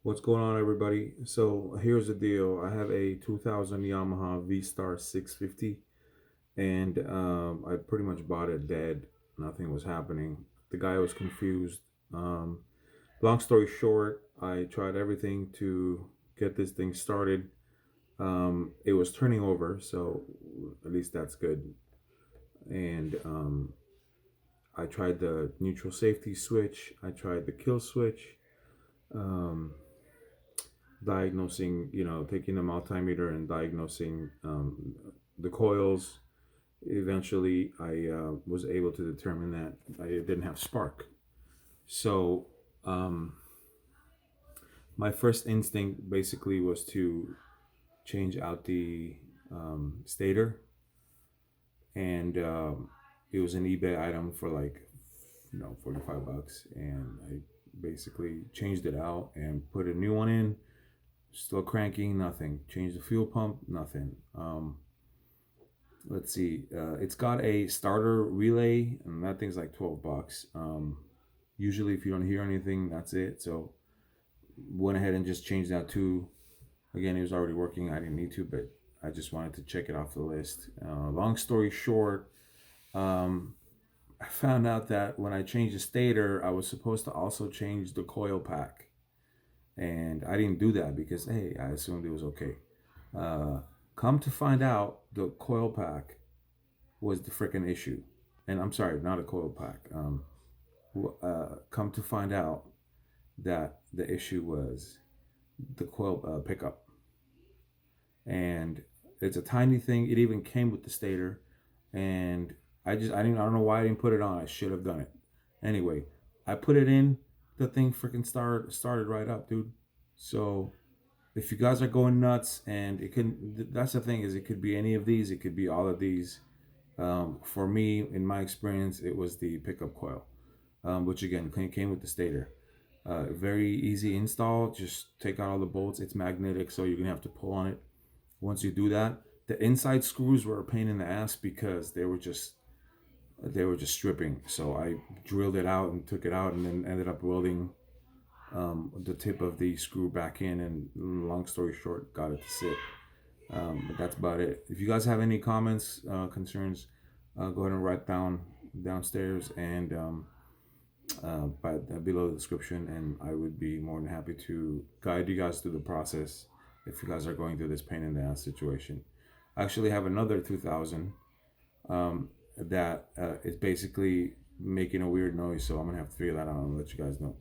What's going on, everybody? So here's the deal. I have a 2000 Yamaha vstar 650, and I pretty much bought it dead. Nothing was happening. The guy was confused. Um, Long story short, I tried everything to get this thing started. It was turning over, so at least that's good. And I tried the neutral safety switch. I tried the kill switch. Um, Diagnosing, taking a multimeter and diagnosing the coils. Eventually, I was able to determine that I didn't have spark. So, um, my first instinct basically was to change out the stator, and it was an eBay item for like, $45, and I basically changed it out and put a new one in. Still cranking, nothing. Change the fuel pump, nothing. Let's see. It's got a starter relay, and that thing's like $12. Usually, if you don't hear anything, that's it. So, went ahead and just changed that too. Again, it was already working. I didn't need to, but I just wanted to check it off the list. Long story short, I found out that when I changed the stator, I was supposed to also change the coil pack, and I didn't do that because hey, I assumed it was okay. Uh, Come to find out, the coil pack was the freaking issue. And I'm sorry, not a coil pack. Come to find out that the issue was the coil pickup. And it's a tiny thing. It even came with the stator. And I don't know why I didn't put it on. I should have done it. Anyway, I put it in. The thing freaking started right up, dude. So if you guys are going nuts, and that's the thing, is it could be any of these, it could be all of these. For me, in my experience, it was the pickup coil, which again came with the stator. Very easy install. Just take out all the bolts. It's magnetic, so you're gonna have to pull on it. Once you do that, the inside screws were a pain in the ass because they were just stripping. So I drilled it out and took it out, and then ended up welding the tip of the screw back in, and long story short, got it to sit. But that's about it. If you guys have any comments, concerns, go ahead and write down downstairs and below the description, and I would be more than happy to guide you guys through the process if you guys are going through this pain in the ass situation. I actually have another 2000 that is basically making a weird noise, so I'm gonna have to figure that out and let you guys know.